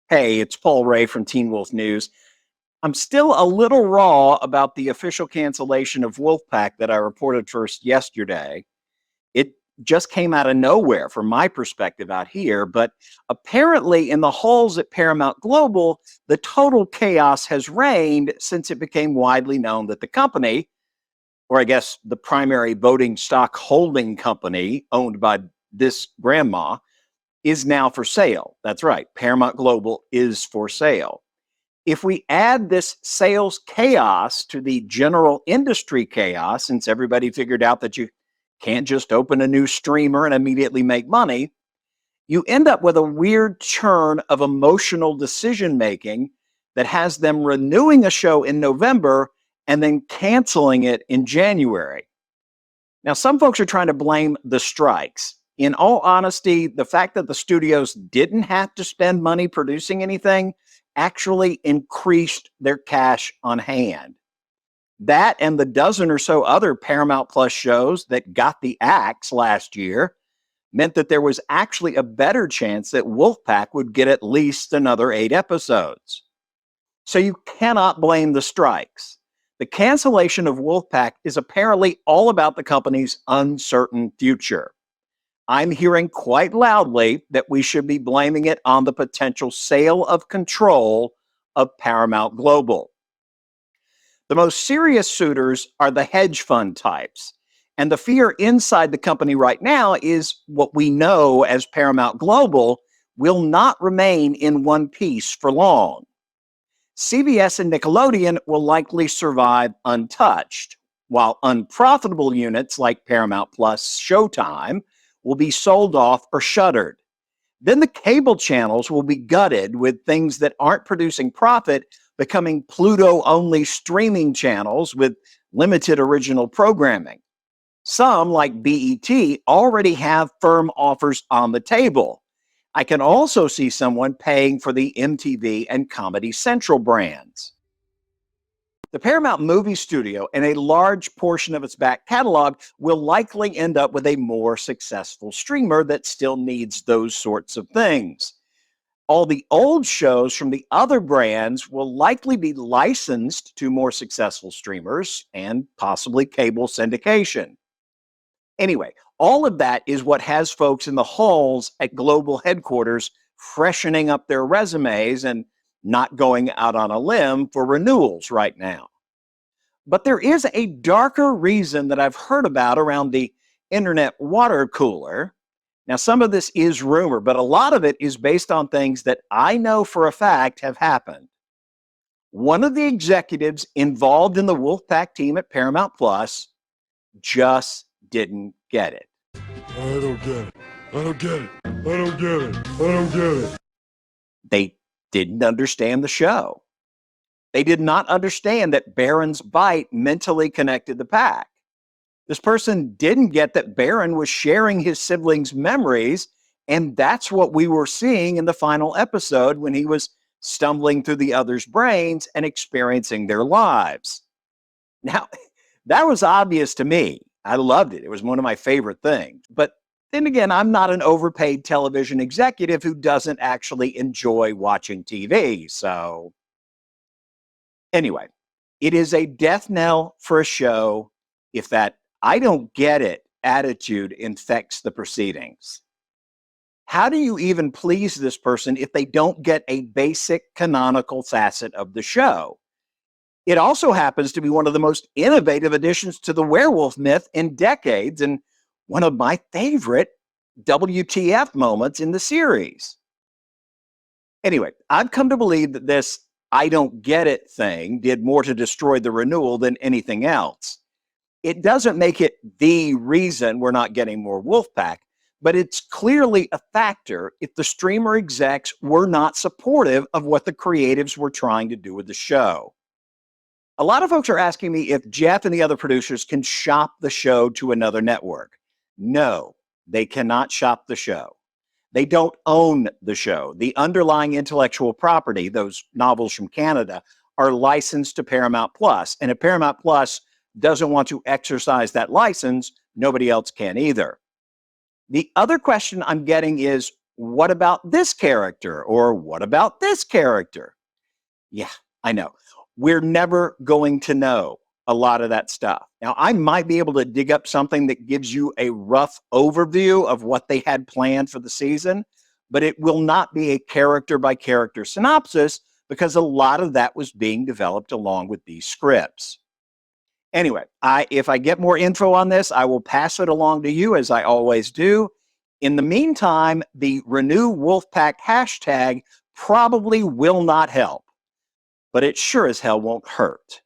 Hey, it's Paul Ray from Teen Wolf News. I'm still a little raw about the official cancellation of Wolfpack that I reported first yesterday. It just came out of nowhere from my perspective out here, but apparently in the halls at Paramount Global, the total chaos has reigned since it became widely known that the company, or I guess the primary voting stock holding company owned by this grandma, is now for sale. That's right, Paramount Global is for sale. If we add this sales chaos to the general industry chaos, since everybody figured out that you can't just open a new streamer and immediately make money, you end up with a weird churn of emotional decision making that has them renewing a show in November and then canceling it in January. Now, some folks are trying to blame the strikes. In all honesty, the fact that the studios didn't have to spend money producing anything actually increased their cash on hand. That and the dozen or so other Paramount Plus shows that got the axe last year meant that there was actually a better chance that Wolfpack would get at least another 8 episodes. So you cannot blame the strikes. The cancellation of Wolfpack is apparently all about the company's uncertain future. I'm hearing quite loudly that we should be blaming it on the potential sale of control of Paramount Global. The most serious suitors are the hedge fund types, and the fear inside the company right now is what we know as Paramount Global will not remain in one piece for long. CBS and Nickelodeon will likely survive untouched, while unprofitable units like Paramount Plus, Showtime, will be sold off or shuttered. Then the cable channels will be gutted, with things that aren't producing profit becoming Pluto-only streaming channels with limited original programming. Some, like BET, already have firm offers on the table. I can also see someone paying for the MTV and Comedy Central brands. The Paramount Movie Studio and a large portion of its back catalog will likely end up with a more successful streamer that still needs those sorts of things. All the old shows from the other brands will likely be licensed to more successful streamers and possibly cable syndication. Anyway, all of that is what has folks in the halls at global headquarters freshening up their resumes and not going out on a limb for renewals right now. But there is a darker reason that I've heard about around the internet water cooler. Now, some of this is rumor, but a lot of it is based on things that I know for a fact have happened. One of the executives involved in the Wolfpack team at Paramount Plus just didn't get it. I don't get it. I don't get it. I don't get it. I don't get it. They didn't understand the show. They did not understand that Baron's bite mentally connected the pack. This person didn't get that Baron was sharing his siblings' memories, and that's what we were seeing in the final episode when he was stumbling through the others' brains and experiencing their lives. Now, that was obvious to me. I loved it. It was one of my favorite things. But then again, I'm not an overpaid television executive who doesn't actually enjoy watching TV. So anyway, it is a death knell for a show if that "I don't get it" attitude infects the proceedings. How do you even please this person if they don't get a basic canonical facet of the show? It also happens to be one of the most innovative additions to the werewolf myth in decades, and one of my favorite WTF moments in the series. Anyway, I've come to believe that this "I don't get it" thing did more to destroy the renewal than anything else. It doesn't make it the reason we're not getting more Wolfpack, but it's clearly a factor if the streamer execs were not supportive of what the creatives were trying to do with the show. A lot of folks are asking me if Jeff and the other producers can shop the show to another network. No, they cannot shop the show. They don't own the show. The underlying intellectual property, those novels from Canada, are licensed to Paramount Plus. And if Paramount Plus doesn't want to exercise that license, nobody else can either. The other question I'm getting is, what about this character? Or what about this character? Yeah, I know. We're never going to know a lot of that stuff. Now, I might be able to dig up something that gives you a rough overview of what they had planned for the season, but it will not be a character by character synopsis because a lot of that was being developed along with these scripts. Anyway, if I get more info on this, I will pass it along to you as I always do. In the meantime, the RenewWolfPack hashtag probably will not help, but it sure as hell won't hurt.